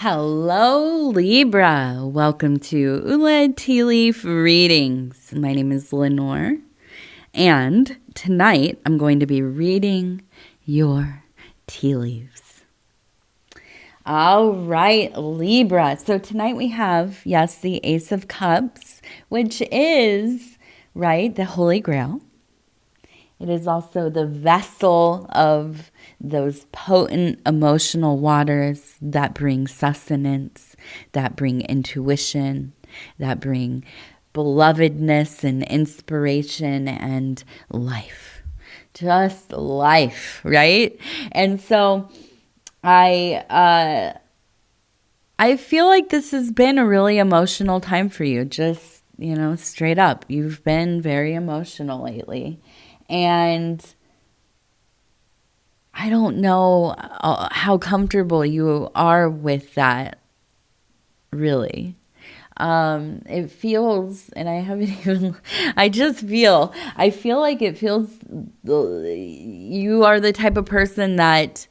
Hello, Libra. Welcome to Ula Tea Leaf Readings. My name is Lenor, and tonight I'm going to be reading your tea leaves. All right, Libra. So tonight we have, yes, the Ace of Cups, which is, right, the Holy Grail. It is also the vessel of those potent emotional waters that bring sustenance, that bring intuition, that bring belovedness and inspiration and life. Just life, right? And so I feel like this has been a really emotional time for you. Just, straight up. You've been very emotional lately. And I don't know how comfortable you are with that, really. It feels, and I haven't even, I feel like it feels, you are the type of person that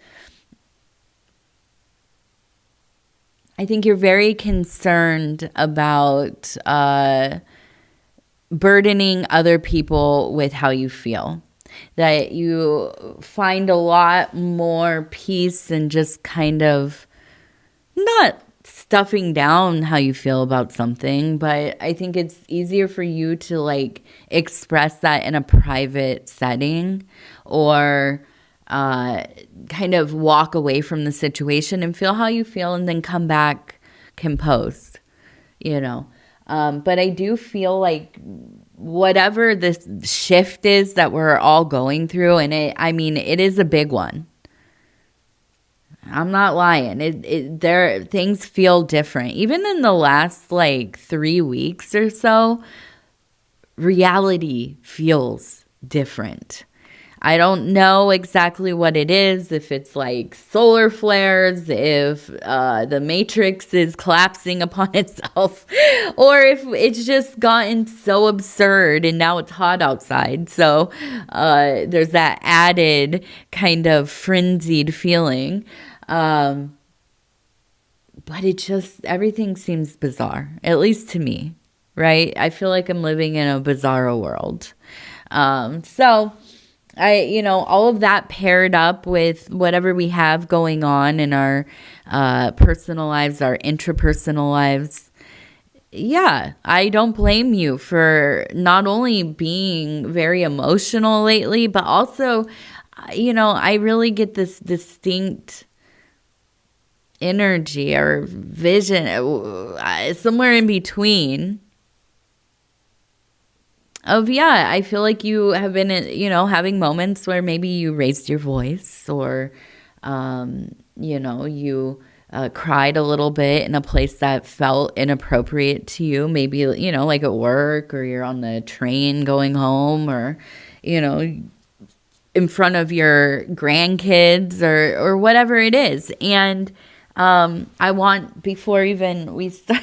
I think you're very concerned about burdening other people with how you feel. That you find a lot more peace and just kind of not stuffing down how you feel about something, but I think it's easier for you to express that in a private setting or kind of walk away from the situation and feel how you feel and then come back composed, But I do feel like whatever this shift is that we're all going through, and it is a big one. I'm not lying. Things feel different. Even in the last 3 weeks or so, reality feels different. I don't know exactly what it is, if it's solar flares, if the matrix is collapsing upon itself, or if it's just gotten so absurd and now it's hot outside. So there's that added kind of frenzied feeling. But everything seems bizarre, at least to me, right? I feel like I'm living in a bizarro world. All of that paired up with whatever we have going on in our personal lives, our intrapersonal lives. Yeah, I don't blame you for not only being very emotional lately, but also, I really get this distinct energy or vision, somewhere in between. I feel like you have been, having moments where maybe you raised your voice or, you cried a little bit in a place that felt inappropriate to you. Maybe, like at work, or you're on the train going home, or, in front of your grandkids or whatever it is. And I want, before even we start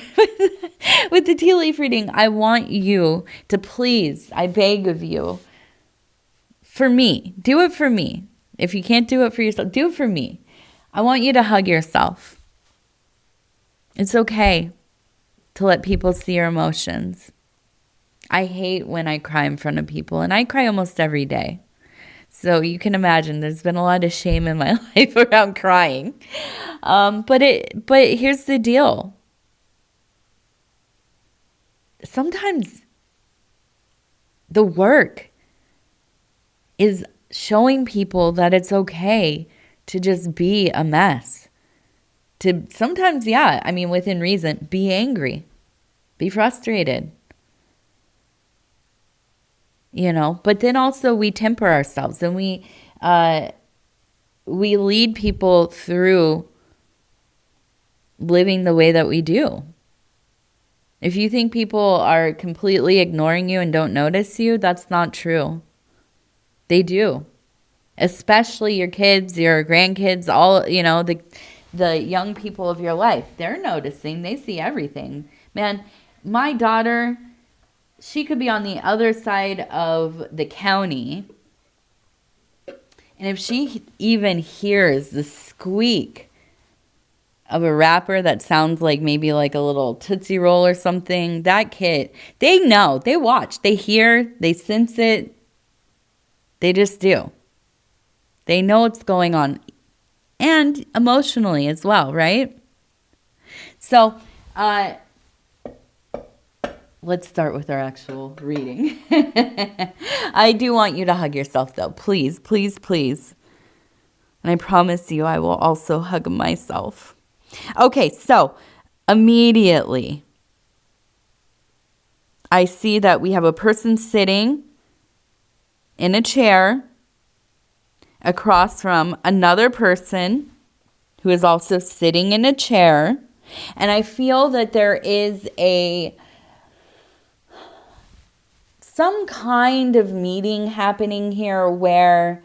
with the tea leaf reading, I want you to please, I beg of you, for me, do it for me. If you can't do it for yourself, do it for me. I want you to hug yourself. It's okay to let people see your emotions. I hate when I cry in front of people, and I cry almost every day. So you can imagine there's been a lot of shame in my life around crying. But here's the deal. Sometimes the work is showing people that it's okay to just be a mess. To sometimes, within reason, be angry, be frustrated. But then also we temper ourselves and we lead people through living the way that we do. If you think people are completely ignoring you and don't notice you, that's not true. They do. Especially your kids, your grandkids, all, the young people of your life. They're noticing. They see everything. Man, my daughter, she could be on the other side of the county, and if she even hears the squeak of a rapper that sounds like maybe like a little Tootsie Roll or something, that kid, they know, they watch, they hear, they sense it. They just do. They know what's going on, and emotionally as well, right? So, let's start with our actual reading. I do want you to hug yourself, though. Please, please, please. And I promise you, I will also hug myself. Okay, so immediately, I see that we have a person sitting in a chair across from another person who is also sitting in a chair. And I feel that there is some kind of meeting happening here where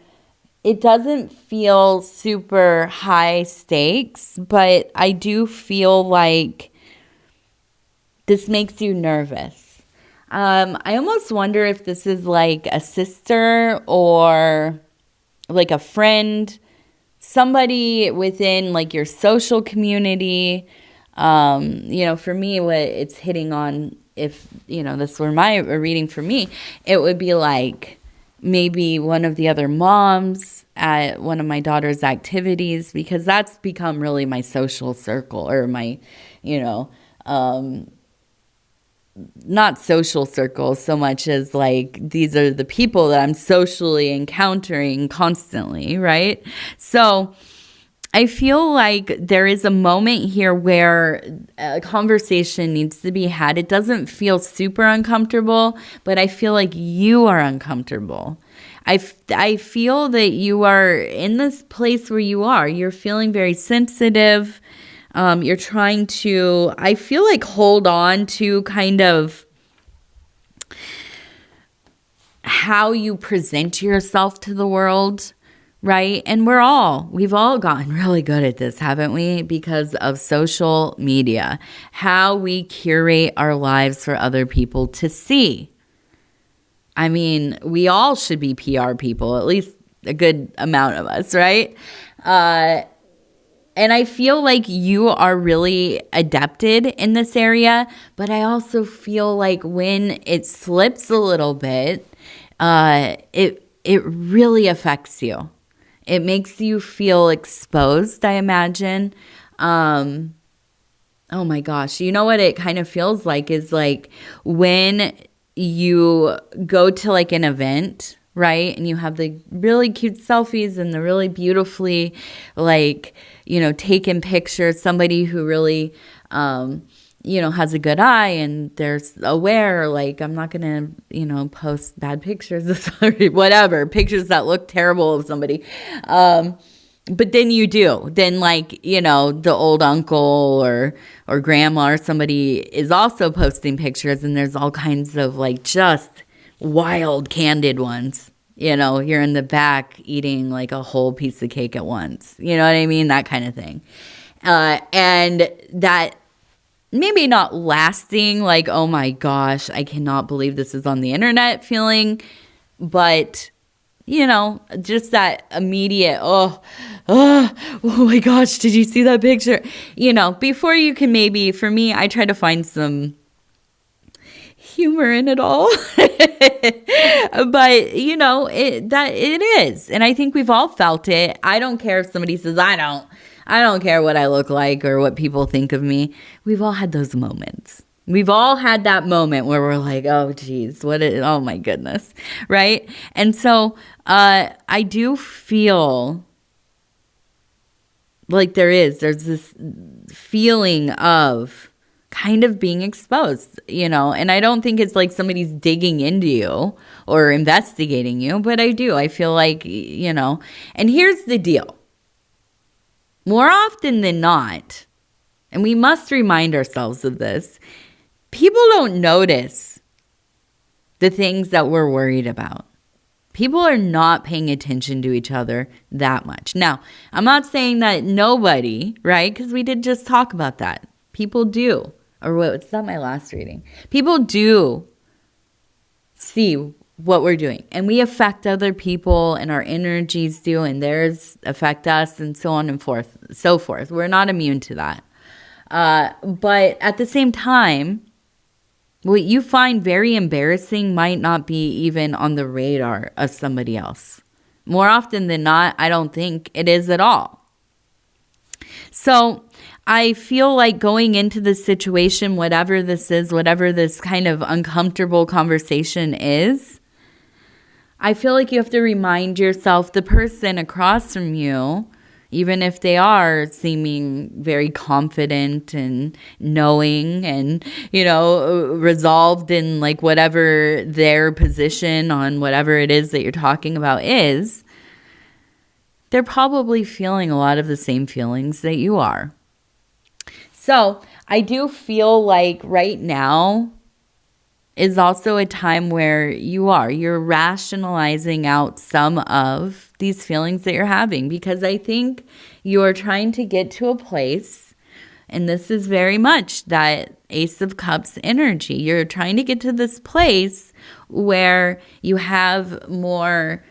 it doesn't feel super high stakes, but I do feel like this makes you nervous. I almost wonder if this is like a sister or like a friend, somebody within like your social community. For me, what it's hitting on, if, this were a reading for me, it would be like maybe one of the other moms at one of my daughter's activities, because that's become really my social circle, or my, not social circles so much as like these are the people that I'm socially encountering constantly, right? So I feel like there is a moment here where a conversation needs to be had. It doesn't feel super uncomfortable, but I feel like you are uncomfortable. I feel that you are in this place where you are. You're feeling very sensitive. You're trying to, I feel like, hold on to kind of how you present yourself to the world. Right? And we've all gotten really good at this, haven't we? Because of social media, how we curate our lives for other people to see. I mean, we all should be PR people, at least a good amount of us, right? And I feel like you are really adapted in this area, but I also feel like when it slips a little bit, it really affects you. It makes you feel exposed, I imagine. Oh my gosh. You know what it kind of feels like is like when you go to like an event, right? And you have the really cute selfies and the really beautifully like, taken pictures, somebody who really, has a good eye and they're aware, like, I'm not going to, post bad pictures, whatever, pictures that look terrible of somebody. But then you do. Then, like, the old uncle or grandma or somebody is also posting pictures, and there's all kinds of, like, just wild, candid ones. You're in the back eating, like, a whole piece of cake at once. You know what I mean? That kind of thing. And that maybe not lasting, like, oh my gosh, I cannot believe this is on the internet feeling, but, just that immediate, oh my gosh, did you see that picture? Before you can maybe, for me, I try to find some humor in it all. But, it is. And I think we've all felt it. I don't care if somebody says, I don't care what I look like or what people think of me. We've all had those moments. We've all had that moment where we're like, oh, geez, oh, my goodness, right? And so I do feel like there's this feeling of kind of being exposed, and I don't think it's like somebody's digging into you or investigating you, but I feel like, and here's the deal. More often than not, and we must remind ourselves of this, people don't notice the things that we're worried about. People are not paying attention to each other that much. Now, I'm not saying that nobody, right? Because we did just talk about that. People do. Or what's that my last reading? People do see what we're doing. And we affect other people, and our energies do, and theirs affect us, and so on and so forth. We're not immune to that. But at the same time, what you find very embarrassing might not be even on the radar of somebody else. More often than not, I don't think it is at all. So I feel like going into this situation, whatever this is, whatever this kind of uncomfortable conversation is, I feel like you have to remind yourself the person across from you, even if they are seeming very confident and knowing and, resolved in like whatever their position on whatever it is that you're talking about is, they're probably feeling a lot of the same feelings that you are. So I do feel like right now is also a time where you're rationalizing out some of these feelings that you're having, because I think you're trying to get to a place, and this is very much that Ace of Cups energy. You're trying to get to this place where you have more,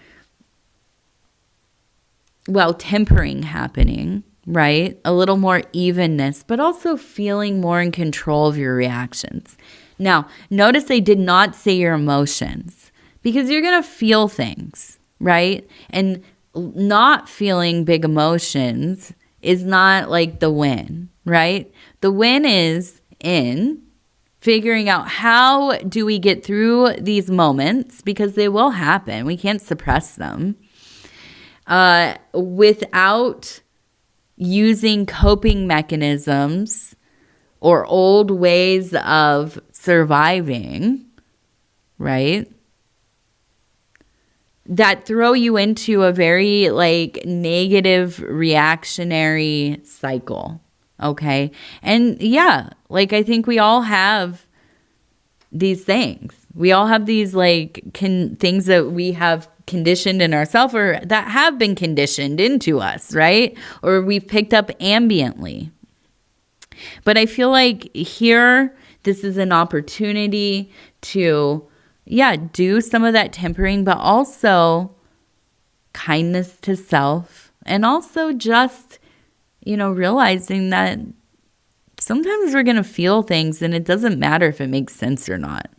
tempering happening, right? A little more evenness, but also feeling more in control of your reactions. Now, notice I did not say your emotions, because you're going to feel things, right? And not feeling big emotions is not like the win, right? The win is in figuring out how do we get through these moments, because they will happen. We can't suppress them without using coping mechanisms or old ways of surviving, right? That throw you into a very negative reactionary cycle, okay? And yeah, I think we all have these things. We all have these things that we have conditioned in ourselves, or that have been conditioned into us, right? Or we've picked up ambiently. But I feel like here, this is an opportunity to, do some of that tempering, but also kindness to self, and also just, realizing that sometimes we're going to feel things and it doesn't matter if it makes sense or not,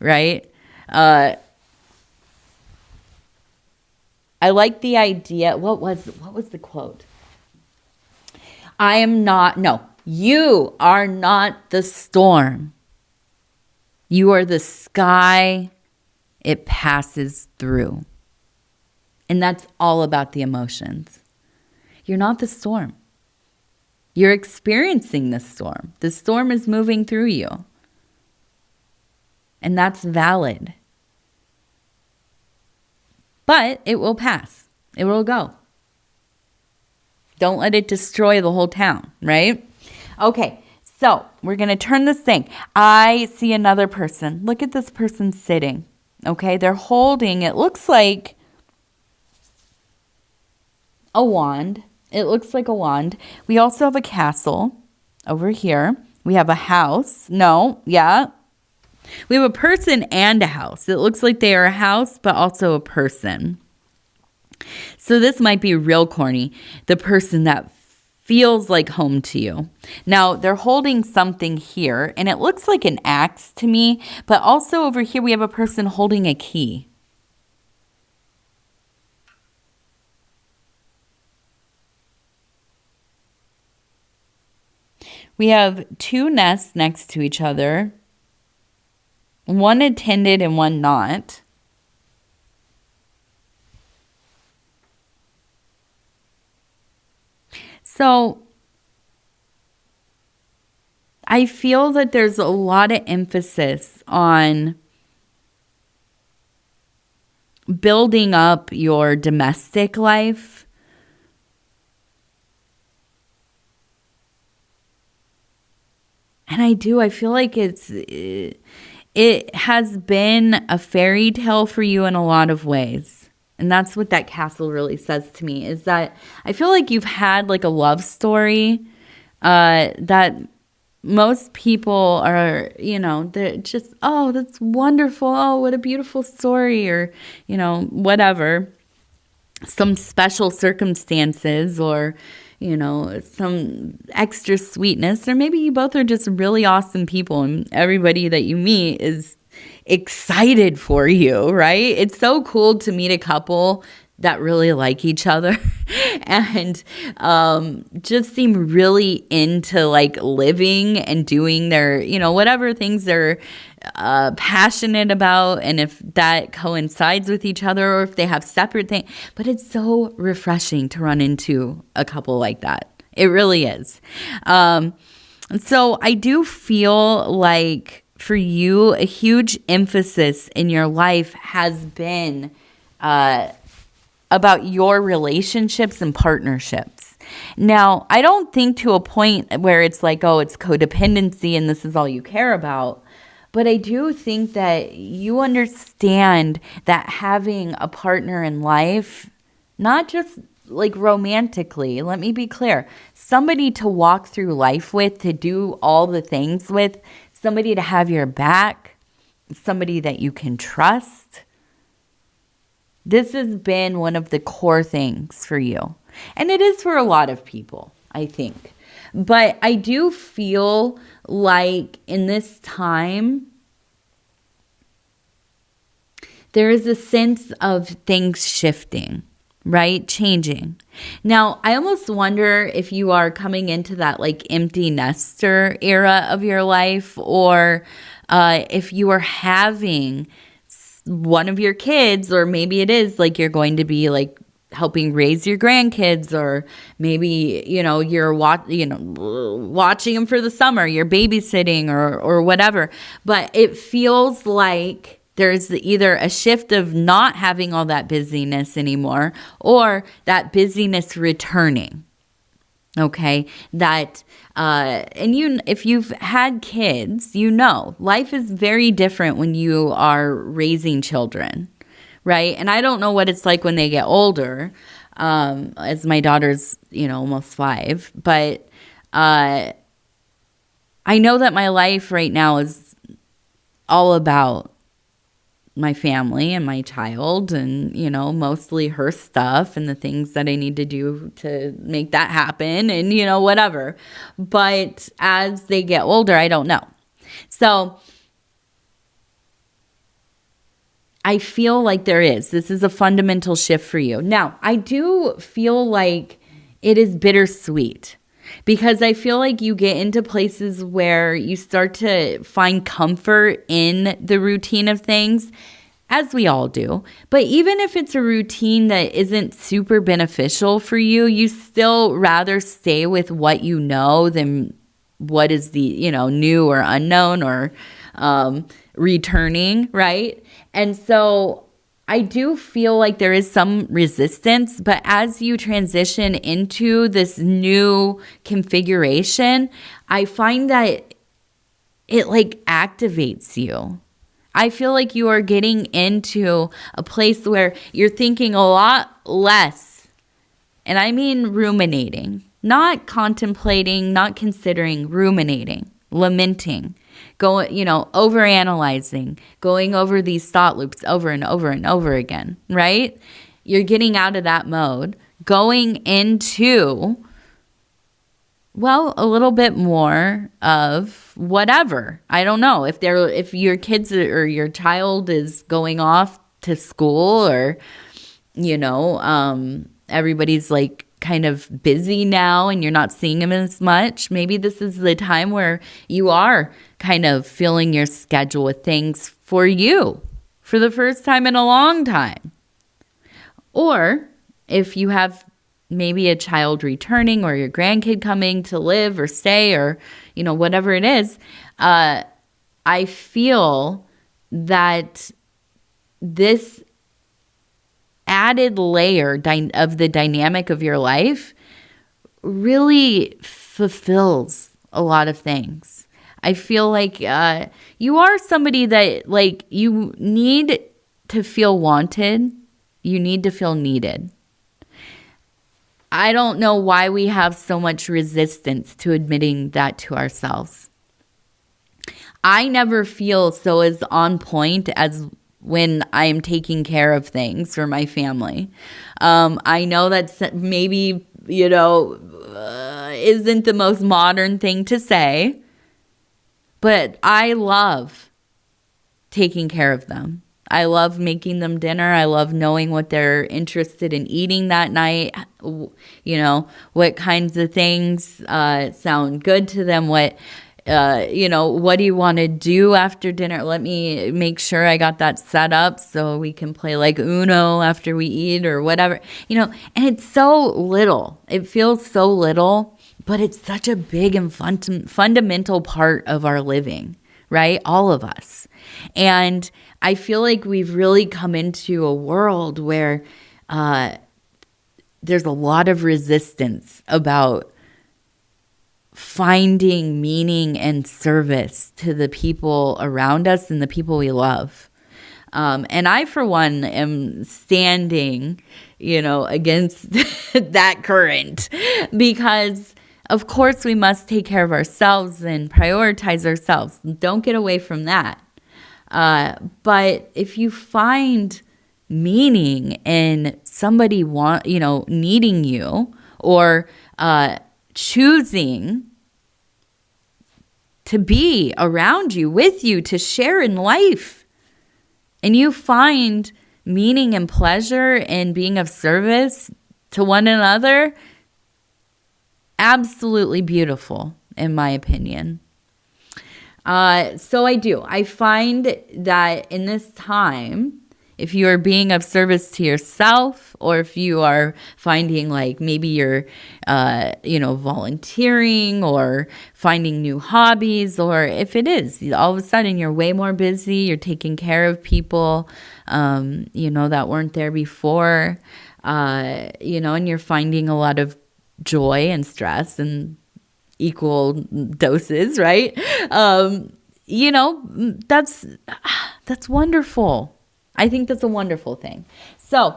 right? I like the idea. What was the quote? You are not the storm. You are the sky it passes through. And that's all about the emotions. You're not the storm. You're experiencing the storm. The storm is moving through you. And that's valid. But it will pass. It will go. Don't let it destroy the whole town, right? Okay, so we're going to turn this thing. I see another person. Look at this person sitting. Okay, they're holding, it looks like a wand. It looks like a wand. We also have a castle over here. We have a house. We have a person and a house. It looks like they are a house, but also a person. So this might be real corny. The person that feels like home to you. Now, they're holding something here, and it looks like an axe to me, but also over here we have a person holding a key. We have two nests next to each other, one attended and one not. So I feel that there's a lot of emphasis on building up your domestic life. And I feel like it has been a fairy tale for you in a lot of ways. And that's what that castle really says to me, is that I feel like you've had like a love story that most people are, they're just, oh, that's wonderful. Oh, what a beautiful story, or, whatever. Some special circumstances, or, some extra sweetness, or maybe you both are just really awesome people and everybody that you meet is excited for you, right? It's so cool to meet a couple that really like each other and just seem really into like living and doing their, whatever things they're passionate about, and if that coincides with each other or if they have separate things. But it's so refreshing to run into a couple like that. It really is. So I do feel like for you, a huge emphasis in your life has been about your relationships and partnerships. Now, I don't think to a point where it's like, oh, it's codependency and this is all you care about. But I do think that you understand that having a partner in life, not just like romantically, let me be clear, somebody to walk through life with, to do all the things with, somebody to have your back, somebody that you can trust. This has been one of the core things for you. And it is for a lot of people, I think. But I do feel like in this time, there is a sense of things shifting, right? Changing. Now, I almost wonder if you are coming into that like empty nester era of your life, or if you are having one of your kids, or maybe it is like you're going to be like helping raise your grandkids, or maybe, you're watching them for the summer, you're babysitting or whatever. But it feels like there's either a shift of not having all that busyness anymore, or that busyness returning. Okay, that, if you've had kids, life is very different when you are raising children, right? And I don't know what it's like when they get older, as my daughter's, almost 5, but I know that my life right now is all about my family and my child, and mostly her stuff and the things that I need to do to make that happen, and whatever. But as they get older, I don't know. So I feel like this is a fundamental shift for you. Now, I do feel like it is bittersweet, because I feel like you get into places where you start to find comfort in the routine of things, as we all do. But even if it's a routine that isn't super beneficial for you, you still rather stay with what you know than what is the, new or unknown or returning, right? And so I do feel like there is some resistance, but as you transition into this new configuration, I find that it like activates you. I feel like you are getting into a place where you're thinking a lot less, and I mean ruminating, not contemplating, not considering, ruminating, lamenting, overanalyzing, going over these thought loops over and over and over again, right? You're getting out of that mode, going into, a little bit more of whatever. I don't know if your kids or your child is going off to school, or, everybody's like kind of busy now and you're not seeing them as much. Maybe this is the time where you are kind of filling your schedule with things for you for the first time in a long time. Or if you have maybe a child returning, or your grandkid coming to live or stay, or, whatever it is, I feel that this added layer of the dynamic of your life really fulfills a lot of things. I feel like you are somebody that, like, you need to feel wanted. You need to feel needed. I don't know why we have so much resistance to admitting that to ourselves. I never feel so as on point as when I'm taking care of things for my family. I know that maybe, isn't the most modern thing to say, but I love taking care of them. I love making them dinner. I love knowing what they're interested in eating that night. What kinds of things sound good to them. What do you want to do after dinner? Let me make sure I got that set up so we can play like Uno after we eat or whatever. And it's so little. It feels so little, but it's such a big and fundamental part of our living, right? All of us. And I feel like we've really come into a world where there's a lot of resistance about finding meaning and service to the people around us and the people we love. And I, for one, am standing, against that current, because of course we must take care of ourselves and prioritize ourselves. Don't get away from that. But if you find meaning in somebody needing you, or choosing to be around you, with you, to share in life, and you find meaning and pleasure in being of service to one another, absolutely beautiful, in my opinion. So I find that in this time, if you are being of service to yourself, or if you are finding like maybe you're, volunteering or finding new hobbies, or if it is all of a sudden you're way more busy, you're taking care of people, that weren't there before, and you're finding a lot of joy and stress and equal doses, right? That's wonderful. I think that's a wonderful thing. So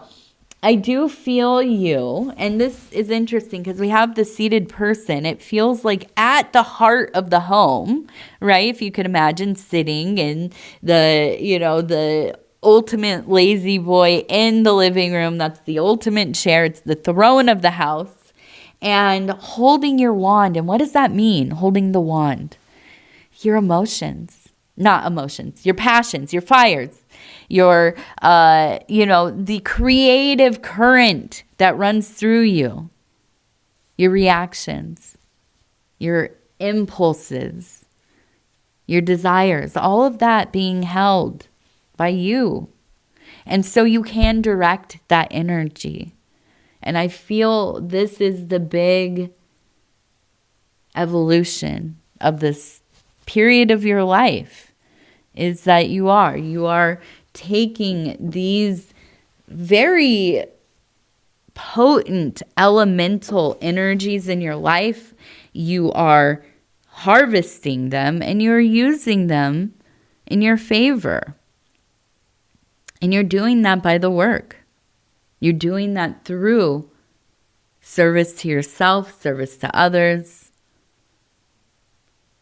I do feel you, and this is interesting because we have the seated person. It feels like at the heart of the home, right? If you could imagine sitting in the ultimate lazy boy in the living room. That's the ultimate chair. It's the throne of the house. And holding your wand. And what does that mean, holding the wand? Your emotions. Not emotions. Your passions, your fires. Your, the creative current that runs through you. Your reactions. Your impulses. Your desires. All of that being held by you. And so you can direct that energy. And I feel this is the big evolution of this period of your life, is that you are taking these very potent elemental energies in your life, you are harvesting them, and you're using them in your favor. And you're doing that by the work. You're doing that through service to yourself, service to others,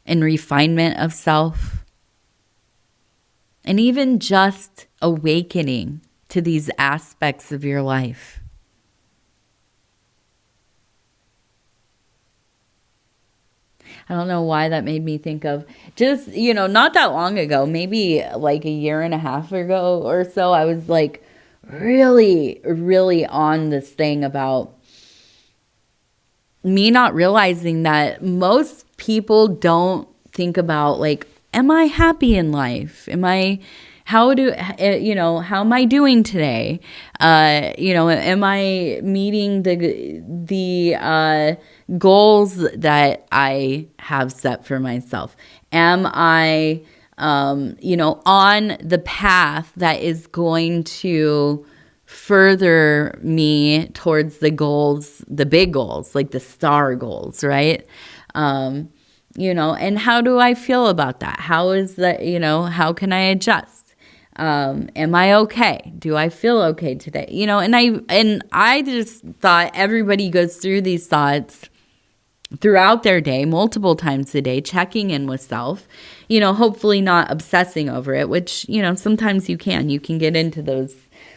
and refinement of self. And even just awakening to these aspects of your life. I don't know why that made me think of just, not that long ago, maybe like a year and a half ago or so, I was like really, really on this thing about me not realizing that most people don't think about like, am I happy in life? How am I doing today? Am I meeting the goals that I have set for myself? Am I, on the path that is going to further me towards the goals, the big goals, like the star goals, right? And how do I feel about that? How is that, how can I adjust? Am I okay? Do I feel okay today? And I just thought everybody goes through these thoughts throughout their day, multiple times a day, checking in with self, hopefully not obsessing over it, which, sometimes you can get into those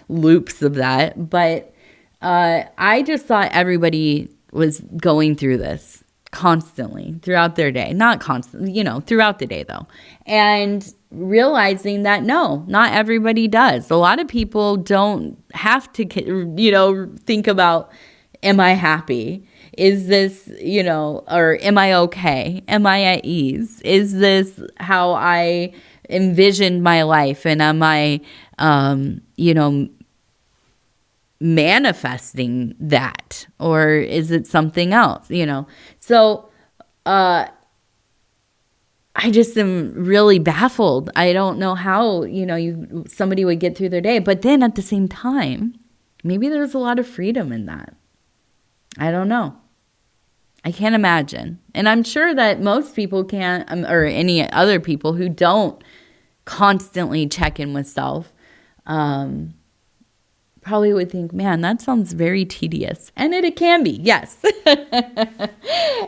loops of that. But I just thought everybody was going through this constantly throughout their day, not constantly, throughout the day though. And realizing that no, not everybody does. A lot of people don't have to, think about, am I happy? Is this, or am I okay? Am I at ease? Is this how I envisioned my life? And am I, manifesting that? Or is it something else, So, I just am really baffled. I don't know how, somebody would get through their day. But then at the same time, maybe there's a lot of freedom in that. I don't know. I can't imagine. And I'm sure that most people can't, or any other people who don't constantly check in with self, probably would think, man, that sounds very tedious. And it can be, yes.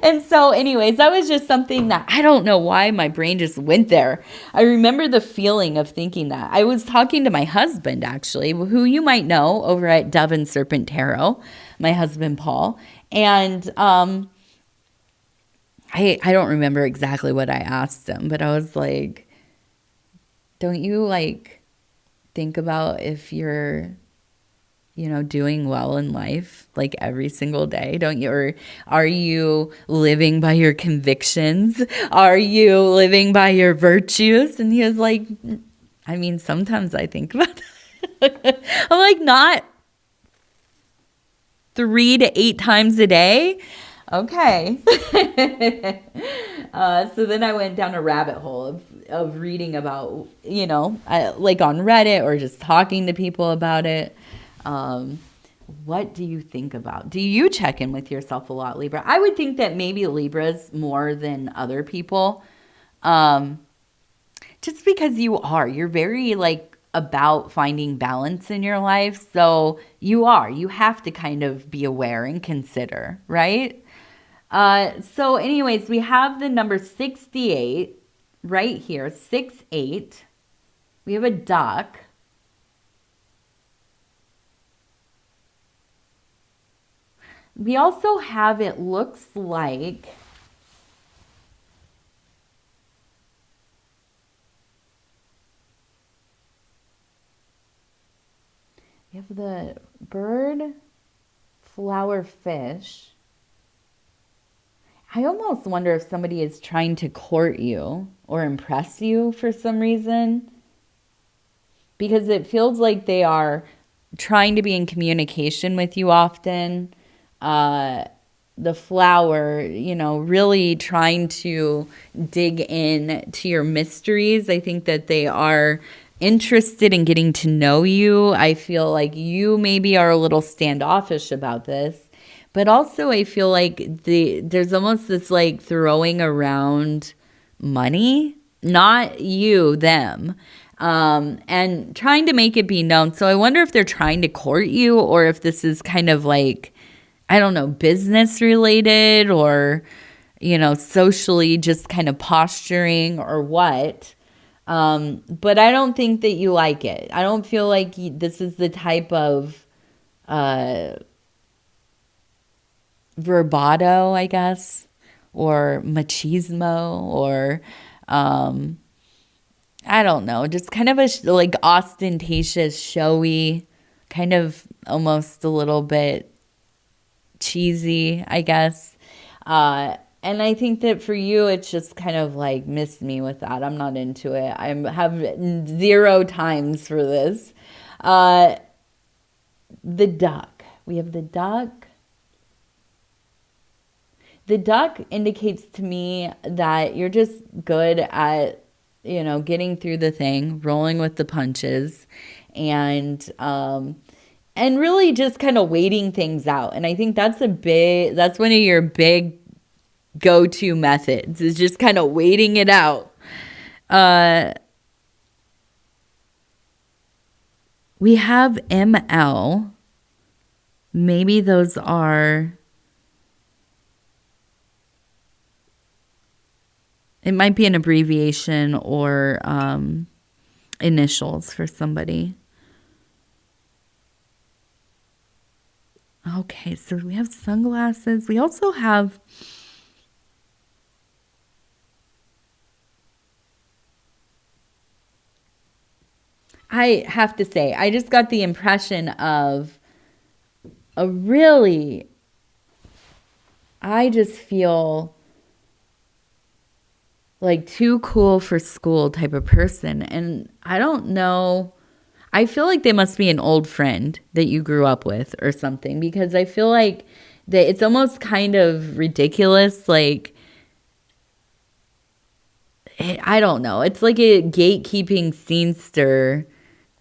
And so anyways, that was just something that I don't know why my brain just went there. I remember the feeling of thinking that. I was talking to my husband, actually, who you might know over at Dove and Serpent Tarot, my husband, Paul. And I don't remember exactly what I asked him, but I was like, don't you think about if you're doing well in life, every single day, don't you? Or are you living by your convictions? Are you living by your virtues? And he was like, I mean, sometimes I think about that. I'm like, not 3 to 8 times a day. Okay. So then I went down a rabbit hole of reading about, on Reddit or just talking to people about it. What do you think about? Do you check in with yourself a lot, Libra? I would think that maybe Libras more than other people. Just because you're very about finding balance in your life. So you have to kind of be aware and consider, right? So anyways, we have the number 68 right here, 68. We have a duck. We also have, it looks like, we have the bird, flower, fish. I almost wonder if somebody is trying to court you or impress you for some reason, because it feels like they are trying to be in communication with you often. The flower, really trying to dig in to your mysteries. I think that they are interested in getting to know you. I feel like you maybe are a little standoffish about this, but also I feel like there's almost this throwing around money, not you, them, and trying to make it be known. So I wonder if they're trying to court you, or if this is kind of I don't know, business related, or, socially just kind of posturing, or what. But I don't think that you like it. I don't feel like this is the type of verbato, I guess, or machismo, or I don't know, just kind of a ostentatious, showy, kind of almost a little bit cheesy, I guess. And I think that for you, it's just kind of missed me with that. I'm not into it. I have 0 times for this. The duck. We have the duck. The duck indicates to me that you're just good at, getting through the thing, rolling with the punches, and really just kind of waiting things out. And I think that's one of your big go-to methods, is just kind of waiting it out. We have ML. Maybe those are It might be an abbreviation or initials for somebody. Okay, so we have sunglasses. We also have... I have to say, I just got the impression of a really... I just feel like too cool for school type of person. And I don't know... I feel like they must be an old friend that you grew up with or something, because I feel like that it's almost kind of ridiculous. Like, I don't know. It's like a gatekeeping scenester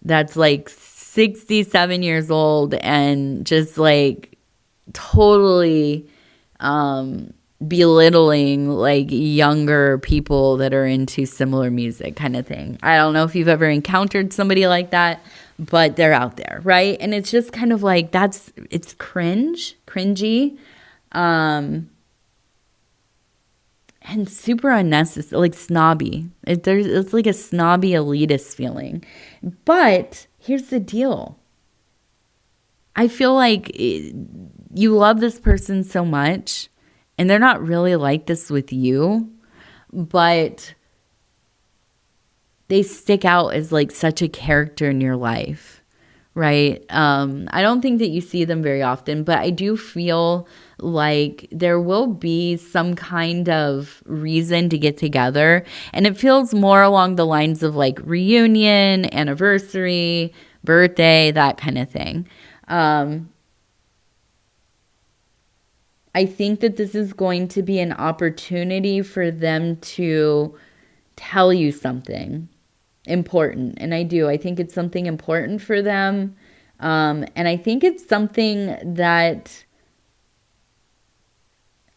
that's like 67 years old and just like totally belittling like younger people that are into similar music kind of thing. I don't know if you've ever encountered somebody like that, but they're out there, right? And it's just kind of like it's cringy, and super unnecessary, like snobby. It's like a snobby elitist feeling. But here's the deal. I feel like you love this person so much, and they're not really like this with you, but they stick out as like such a character in your life, right? I don't think that you see them very often, but I do feel like there will be some kind of reason to get together. And it feels more along the lines of like reunion, anniversary, birthday, that kind of thing. I think that this is going to be an opportunity for them to tell you something important. And I think it's something important for them. And I think it's something that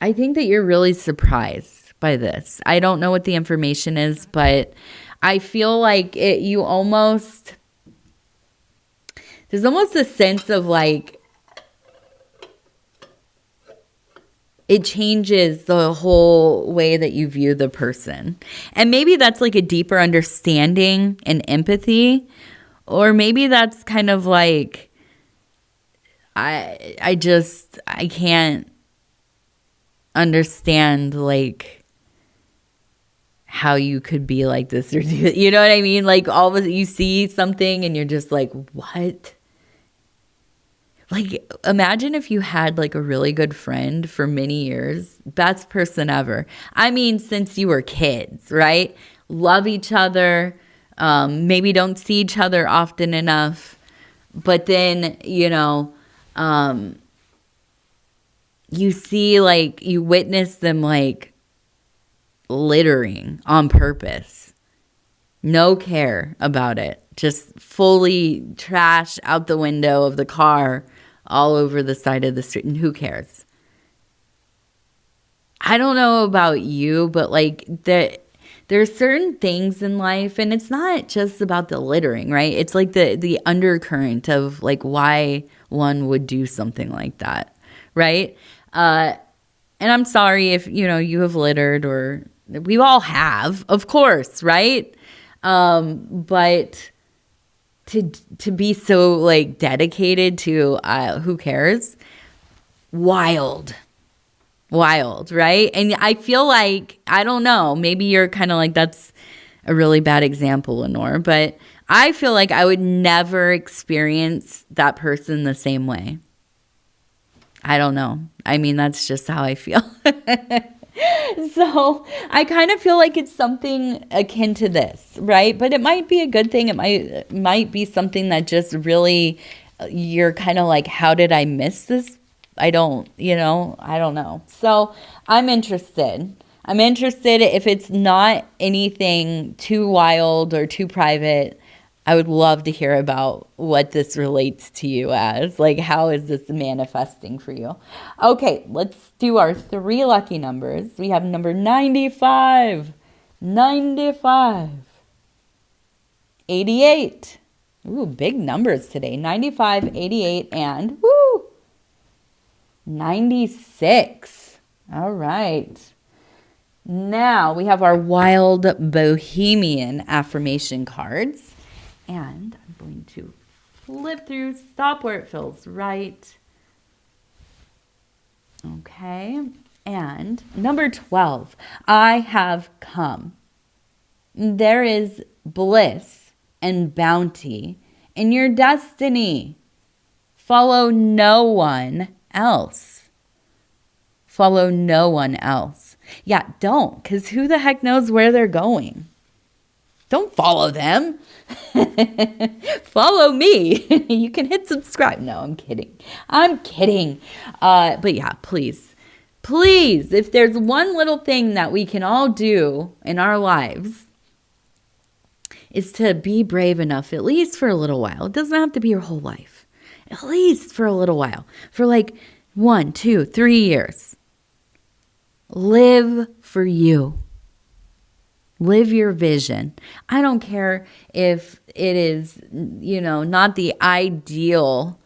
I think that you're really surprised by this. I don't know what the information is, but I feel like there's almost a sense of like, it changes the whole way that you view the person. And maybe that's like a deeper understanding and empathy. Or maybe that's kind of like, I can't understand like how you could be like this, or you know what I mean? Like all of you see something and you're just like, what? Like, imagine if you had like a really good friend for many years, best person ever. I mean, since you were kids, right? Love each other, maybe don't see each other often enough, but then, you see like, you witness them like littering on purpose. No care about it. Just fully trash out the window of the car all over the side of the street. And who cares? I don't know about you, but like there are certain things in life, and it's not just about the littering, right? It's like the undercurrent of like why one would do something like that, right? And I'm sorry if, you have littered, or we all have, of course, right? But to be so like dedicated to who cares? Wild, right? And I feel like, I don't know, maybe you're kind of like, that's a really bad example, Lenore, but I feel like I would never experience that person the same way. I don't know. I mean, that's just how I feel. So I kind of feel like it's something akin to this, right? But it might be a good thing. It might be something that just really, you're kind of like, how did I miss this? I don't know. So I'm interested. If it's not anything too wild or too private, I would love to hear about what this relates to you as. Like, how is this manifesting for you? Okay, let's do our 3 lucky numbers. We have number 95, 88. Ooh, big numbers today. 95, 88, and 96. All right. Now we have our wild bohemian affirmation cards. And I'm going to flip through, stop where it feels right. Okay. And number 12, I have come. There is bliss and bounty in your destiny. Follow no one else. Follow no one else. Yeah, don't, because who the heck knows where they're going? Don't follow them. Follow me. You can hit subscribe. No, I'm kidding. But yeah, please, if there's one little thing that we can all do in our lives, is to be brave enough, at least for a little while. It doesn't have to be your whole life. At least for a little while. For like 1, 2, 3 years. Live for you. Live your vision. I don't care if it is, not the ideal,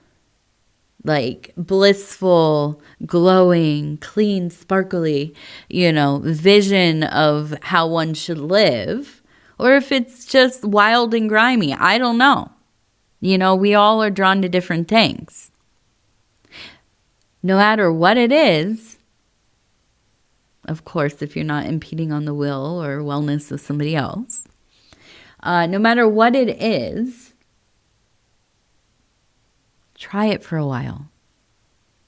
like blissful, glowing, clean, sparkly, vision of how one should live, or if it's just wild and grimy. I don't know. We all are drawn to different things. No matter what it is, of course, if you're not impeding on the will or wellness of somebody else, no matter what it is, try it for a while.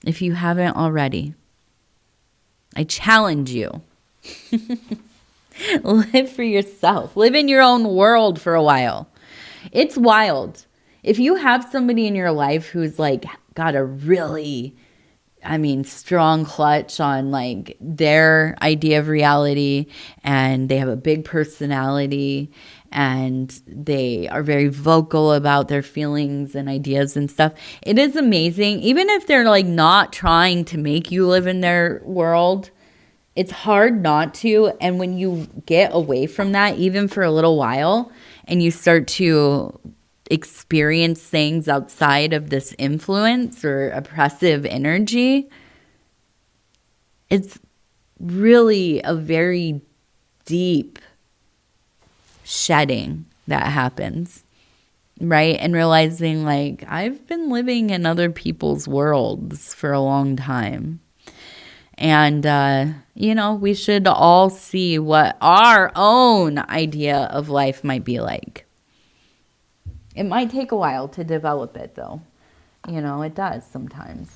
If you haven't already, I challenge you. Live for yourself. Live in your own world for a while. It's wild. If you have somebody in your life who's like got a really, strong clutch on like their idea of reality, and they have a big personality, and they are very vocal about their feelings and ideas and stuff, it is amazing. Even if they're like not trying to make you live in their world, it's hard not to. And when you get away from that, even for a little while, and you start to experience things outside of this influence or oppressive energy, it's really a very deep shedding that happens, right? And realizing like, I've been living in other people's worlds for a long time. And, we should all see what our own idea of life might be like. It might take a while to develop it, though. It does sometimes.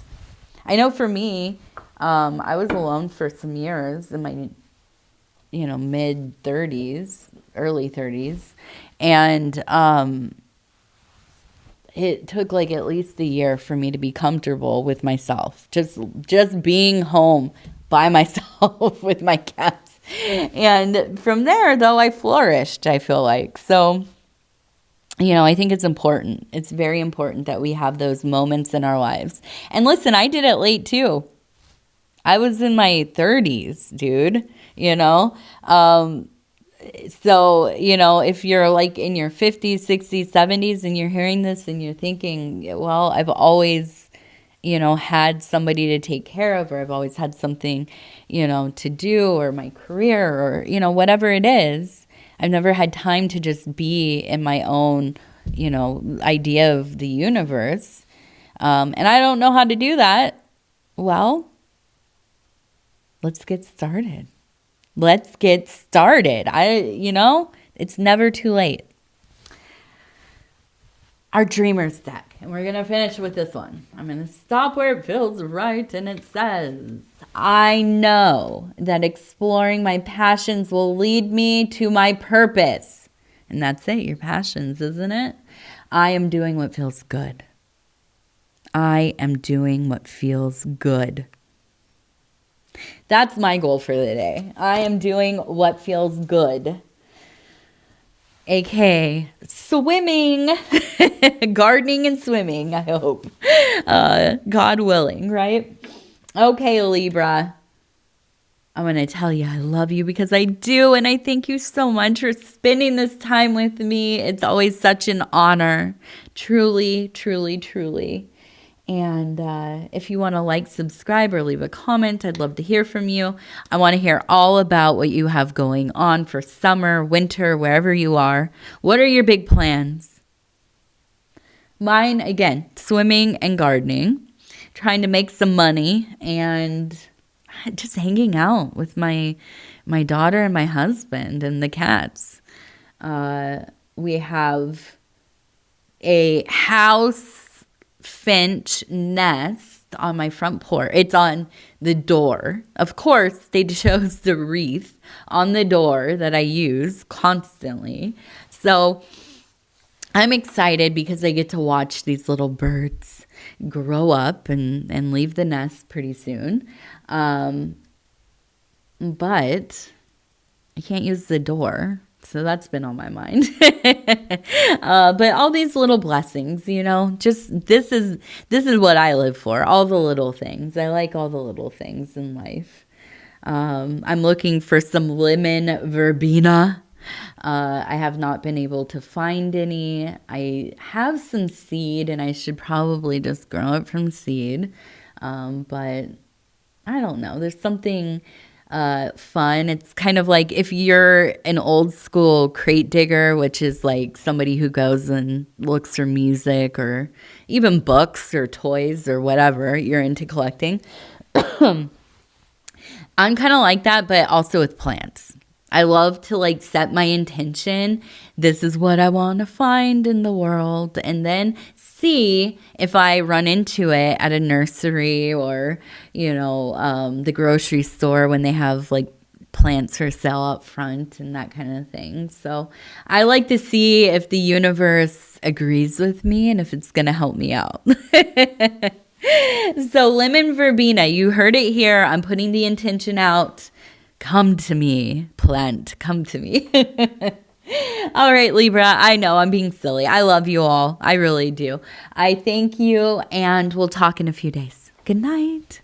I know for me, I was alone for some years in my, mid-30s, early 30s. And it took like at least a year for me to be comfortable with myself. Just being home by myself with my cats. And from there, though, I flourished, I feel like. So I think it's important. It's very important that we have those moments in our lives. And listen, I did it late too. I was in my 30s, dude, So, if you're like in your 50s, 60s, 70s, and you're hearing this and you're thinking, well, I've always, had somebody to take care of, or I've always had something, to do, or my career, or, whatever it is. I've never had time to just be in my own, idea of the universe. And I don't know how to do that. Well, let's get started. It's never too late. Our dreamers deck. And we're going to finish with this one. I'm going to stop where it feels right. And it says, I know that exploring my passions will lead me to my purpose. And that's it, your passions, isn't it? I am doing what feels good. I am doing what feels good. That's my goal for the day. I am doing what feels good. AKA swimming, gardening and swimming, I hope. God willing, right? Okay, Libra. I'm going to tell you I love you because I do. And I thank you so much for spending this time with me. It's always such an honor. Truly, truly, truly. And if you want to like, subscribe, or leave a comment, I'd love to hear from you. I want to hear all about what you have going on for summer, winter, wherever you are. What are your big plans? Mine, again, swimming and gardening, trying to make some money, and just hanging out with my daughter and my husband and the cats. We have a house finch nest on my front porch. It's on the door. Of course, they chose the wreath on the door that I use constantly. So I'm excited because I get to watch these little birds grow up and leave the nest pretty soon. But I can't use the door. So that's been on my mind. But all these little blessings, just this is what I live for. All the little things. I like all the little things in life. I'm looking for some lemon verbena. I have not been able to find any. I have some seed, and I should probably just grow it from seed. But I don't know. There's something fun. It's kind of like if you're an old school crate digger, which is like somebody who goes and looks for music or even books or toys or whatever you're into collecting. I'm kind of like that, but also with plants. I love to like set my intention. This is what I want to find in the world. And then see if I run into it at a nursery or, the grocery store when they have like plants for sale up front and that kind of thing. So I like to see if the universe agrees with me and if it's going to help me out. So lemon verbena, you heard it here. I'm putting the intention out. Come to me, plant, come to me. All right, Libra, I know I'm being silly. I love you all. I really do. I thank you, and we'll talk in a few days. Good night.